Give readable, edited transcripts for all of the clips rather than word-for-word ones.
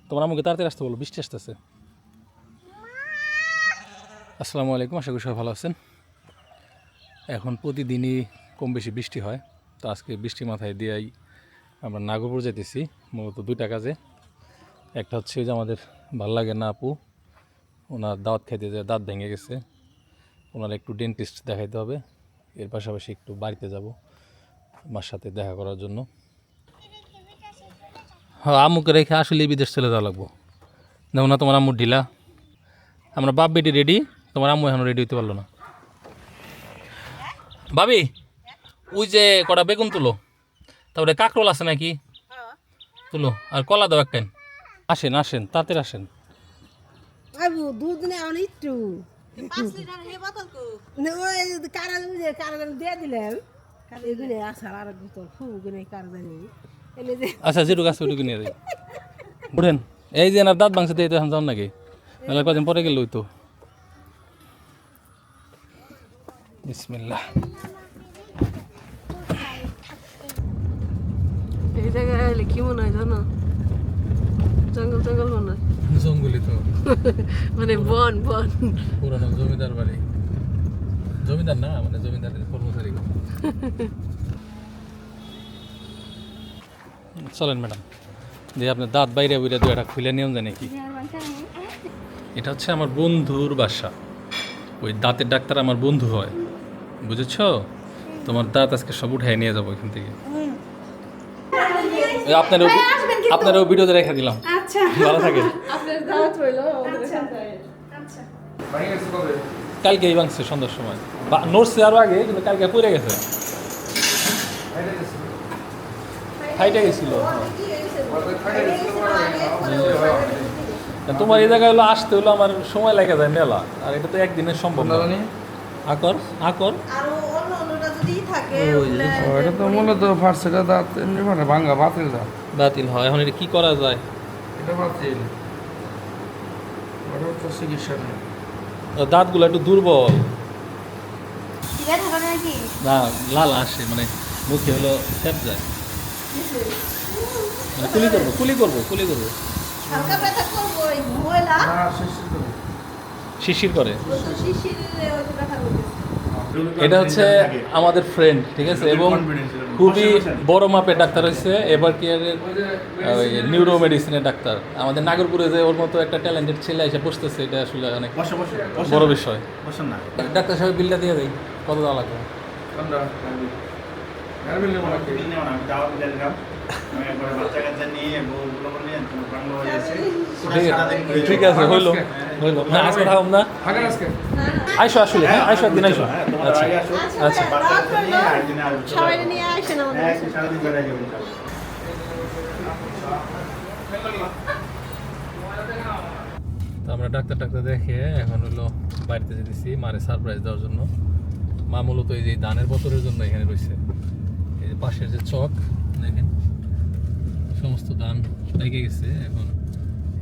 তোমার আমাকে তাড়াতাড়ি আসতে বলো, বৃষ্টি আসতেছে। আসসালামু আলাইকুম, আশা করি সবাই ভালো আছেন। এখন প্রতিদিনই কম বেশি বৃষ্টি হয়, তো আজকে বৃষ্টি মাথায় দিয়েই আমরা নাগরপুর যেতেছি মূলত দুইটা কাজে। একটা হচ্ছে যে আমাদের ভাল লাগে না আপু, ওনার দাঁত খাইতে যায়, দাঁত ভেঙে গেছে, ওনার একটু ডেন্টিস্ট দেখাইতে হবে। এর পাশাপাশি একটু বাড়িতে যাব মার সাথে দেখা করার জন্য। হ্যাঁ, আম্মুকে রেখে আসলে বিদেশ চলে যাওয়া লাগবো। দেখো না তোমার আম্মুর ঢিলা। আমরা বাপ বেটি রেডি, তোমার আম্মু এখনও রেডি হতে পারলো না। ভাবি, ওই যে কটা বেগুন তুলো, তারপরে কাঁকরোল আছে নাকি তুলো, আর কলা দাও একটা। আসেন আসেন, তাড়াতাড়ি আসেন। দুদিনে আমি একটু কারা দিয়ে দিলাম এগুলো আসার আর বোতল ফুগুনে কারা জানি এনে যে আচ্ছা, যেটুকু আছে ওইটুকু নিয়ে যাই। উঠেন, এই যে এনার দাঁত ভাঙছে দিয়ে এখন যাও নাকি, নাহলে কদিন পরে গেল ওই তো। বিসমিল্লাহ। এই জায়গায় এলে কি মনে হয় জানো, জঙ্গল জঙ্গল মনে হয়, জঙ্গলি তো মানে বন বন, পুরানো জমিদার বাড়ি। জমিদার না, মানে জমিদারের কর্মচারী। চলেন ম্যাডাম, দিয়ে আপনার দাঁত বাইরে বইরে দু একটা খুলে নিয়ম জানে কি। এটা হচ্ছে আমার বন্ধুর বাসা, ওই দাঁতের ডাক্তার আমার বন্ধু হয়, বুঝেছ? তোমার দাঁত আজকে সব উঠাই নিয়ে যাবো এখান থেকে। আপনারও ভিডিওতে রেখে দিলাম। আচ্ছা ভালো থাকেন। আপনার দাওয়াত হইলো কালকেই ভাঙছে সন্ধ্যার সময়, নড়ছে আরও আগে, কিন্তু কালকে পড়ে গেছে, ফাইটে গেছিল। তোমার এই জায়গায় হলো আসতে হলো আমার সময় লেগে যায় মেলা, আর এটা তো একদিনের সম্ভব না। আকর আকর এটা তো মূলত ফার্স্টে দাঁত এমনি মানে ভাঙ্গা বাতিল দাঁত, বাতিল হয়। এখন এটা কি করা যায়? এটা বাতিল, ওটা তো চিকিৎসা নেই। দাঁতগুলো একটু দুর্বল, না লাল আসে, মানে মুখে হলো ফেপ যায়, মানে কুলি করবো কুলি করবো কুলি করবো, হালকা ব্যথা করবো এই ময়লা না শিশির করে। শিশির করে। শিশিরে ওই ব্যথা করবে। এটা হচ্ছে আমাদের ফ্রেন্ড, ঠিক আছে, এবং খুবই বড় মাপের ডাক্তার হয়েছে, এবার কেয়ারের নিউরো মেডিসিনের ডাক্তার। আমাদের নাগরপুরে যে ওর মতো একটা ট্যালেন্টেড ছেলে এসে বসতেছে, এটা আসলে অনেক বড় বিষয়। ডাক্তার সাহেব বিলটা দিয়ে দেয়, কত দেওয়া লাগবে? কোনটা? গার্মেন্ট নেব নাকি? ঠিক আছে, হইলো হইলো না, আজকে থাকুন না, থাকেন আজকে? আইসো আসলে, হ্যাঁ আইসো একদিন আইসো। আচ্ছা আচ্ছা, সবাই নিয়ে আসেন আমাদের তো আমরা ডাক্তার দেখে এখন হলো বাড়িতে যেতেছি মারে সারপ্রাইজ দেওয়ার জন্য। মা মূলত এই যে ধানের বছরের জন্য এখানে রয়েছে। এই যে পাশের যে চক দেখেন, সমস্ত ধান লেগে গেছে, এখন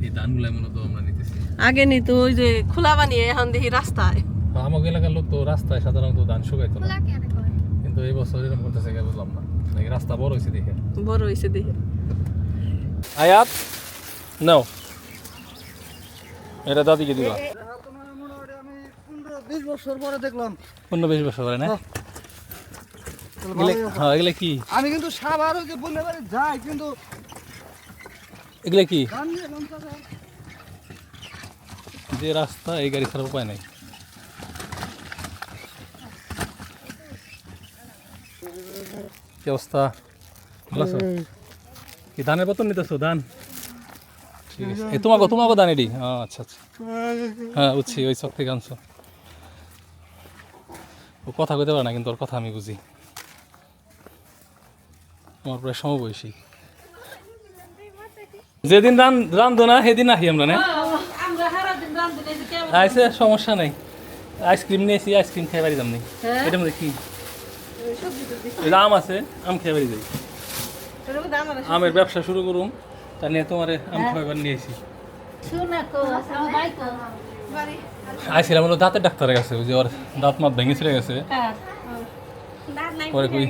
এই ধানগুলাই মূলত আমরা নিতেছি। আগে নিত ওই যে খোলা বানিয়ে, এখন দেখি রাস্তায়। আমাকে এলাকার লোক তো রাস্তায় সাধারণত ধান শুকাইতো না, কিন্তু এই বছর এরকম করতেছে কে বুঝলাম না, নাকি রাস্তা বড় হয়েছে দেখে। বড় হয়েছে দেখি। আয়াত নাও, এটা দাদিকে দিবা। 20 বছর পরে দেখলাম। 15-20 বছর পরে না? হ্যাঁ, এগুলো কি? আমি কিন্তু সাবার ওই যে বলে বাড়ি যাই, কিন্তু এগুলো কি? গান নিয়ে লঙ্কা যায়। যে রাস্তা, এই গাড়ি ছাড়া উপায় নাই। কি অবস্থা, ভালো আছো? কি ধানের বোতল নিতেছো? ধান ঠিক আছে, এই তোমাকে ধান এডি। আচ্ছা আচ্ছা, হ্যাঁ বুঝছি, ওই চক থেকে আনছো। ও কথা কইতে পারে না, কিন্তু ওর কথা আমি বুঝি। তোমার প্রায় সমবয়সী। যেদিন রান্ধো না সেদিন আহি আমরা, না আইসে সমস্যা নাই। আইসক্রিম নিয়েছি, আইসক্রিম খেয়ে বাড়ি যামনি। এটার মধ্যে কি? এটা আম আছে, আম খেয়ে বাড়ি যাই। আমের ব্যবসা শুরু করুম, তা নিয়ে তোমার আম খাইবার নিয়েছি। আইছিলাম হলো দাঁতের ডাক্তারের কাছে, ওই যে ওর দাঁত মাত ভেঙে ছিঁড়ে গেছে। পরে কই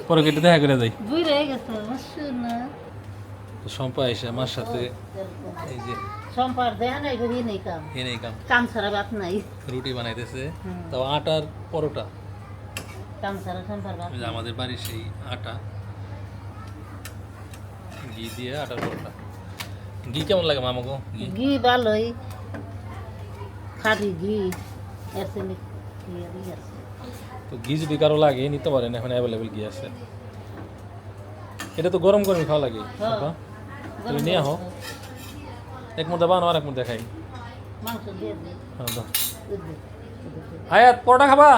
পরে কেটে দেখা করে যাই। তো সম্পা এসে আমার সাথে এই যে সম্পার দেয়া নাই করি নেই কাম এনেই কাম কাম ছাড়া বাত নাই রুটি বানাইতেছে তাও আটার পরোটা। কাম ছাড়া সম্পার বাত এই যে আমাদের বাড়ির সেই আটা, ঘি দিয়ে আটার পরোটা। ঘি কেমন লাগে মামা গো? ঘি ঘি ভালোই খাঁটি ঘি এসে তো ঘি যদি কারো লাগে নিতে পারেন, এখন অ্যাভেলেবেল ঘি আছে। এটা তো গরম গরম খাওয়া লাগে বাবা, তুমি নিয়ে আহ। এক মুদ্দা বানো আর এক মুদ্দা খাই। মাংস দিয়ে দে হ্যাঁ, দাও। দে, দে। আয়াত পরোটা খাবা?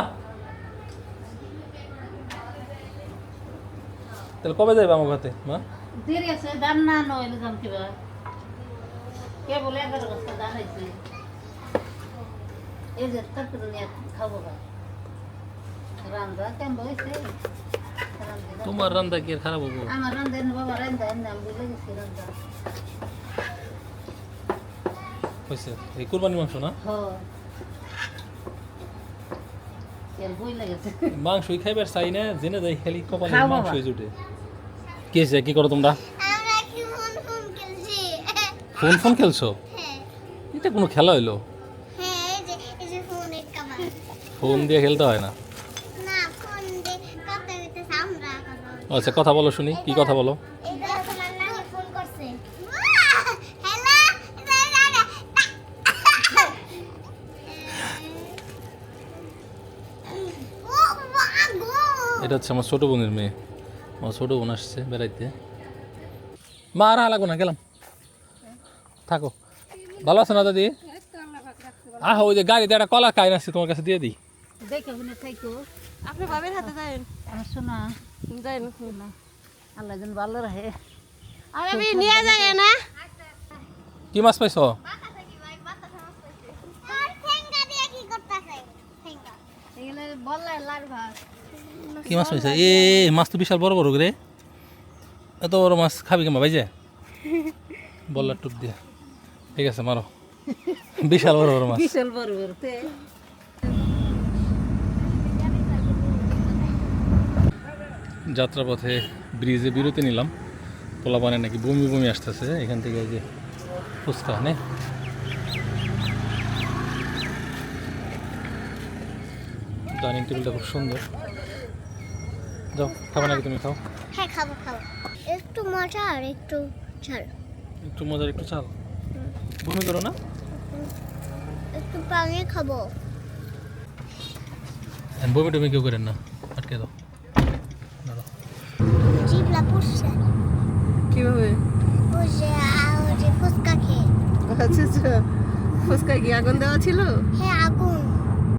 তাহলে কবে যাইবা আমার ঘাতে মা? দেরি আছে দাম না নইলে যাম কিবা কে বলে 11 বস্তা দাম হয়েছে এই যে তরকারি নিয়ে খাবো বা রান্না কেমন হয়েছে তোমার রান্না কি আর খারাপ হবো? আমার রান্ধেন বাবা রান্ধা নাম বুঝে গেছি রান্ধা হয়েছে এই কুরবানি মাংস না? হ এর বই লেগেছে মাংসই খাইবার চাই না, জেনে যাই খালি কপালে খাও বাবা। মাংসই জুটে। কি হয়েছে, কি করো তোমরা? আমরা কি ফোন খেলছি ফোন ফোন খেলছো? হ্যাঁ এটা কোনো খেলা হইলো? হ্যাঁ এই যে ফোনের কাবার ফোন দিয়ে খেলতে হয় না। না ফোন দিয়ে কথা হইতেছে আমরা কথা আচ্ছা কথা বলো শুনি, কি কথা বলো? এই যে তোমার নানি ফোন করছে হ্যালো এটা হচ্ছে আমার ছোট বোনের মেয়ে। আমার ছোট বোন আসছে বেড়াইতে। মা আর লাগো না, গেলাম, থাকো। ভালো আছে না দাদি? আহ ওই যে গাড়িতে একটা কলা কাইন আসছে, তোমার কাছে দিয়ে দিই। দেখে শুনে থাইকো আপনি বাবের হাতে যাবেন? আমার শোনা যাই না আল্লাহ যেন ভালো রাখে আর আমি নিয়ে যাই না। কি মাছ পাইছো? ঠেঙ্গা দিয়ে কি করতেছে ঠেঙ্গা এগুলো বললাই লার ভাত। কি মাছ পাইছো? এ মাছ তো বিশাল বড় বড় করে। এত বড় মাছ খাবি কেমন ভাই? যে বললার টুক দিয়ে ঠিক আছে মারো। বিশাল বড় বড় মাছ। বিশাল বড় বড় তে যাত্রাপথে ব্রিজে বিরতি নিলাম। পোলাপানে নাকি বমি বমি আসতেছে, এখান থেকে এই যে ফুচকা নে। ডাইনিং টেবিলটা খুব সুন্দর। যাও, খাবে নাকি তুমি? খাও। হ্যাঁ খাবো খাবো একটু মজা আর একটু ঝাল একটু মজার একটু চাল। বমি করো না? একটু পানি খাবো বমি টমি কেউ করেন না, আটকে দাও। দাঁড়াও। জিভলা পুষছে কিভাবে? ওই যে ফুচকা খেয়ে আচ্ছা আচ্ছা, ফুচকা কি আগুন দেওয়া ছিল? হ্যাঁ আগুন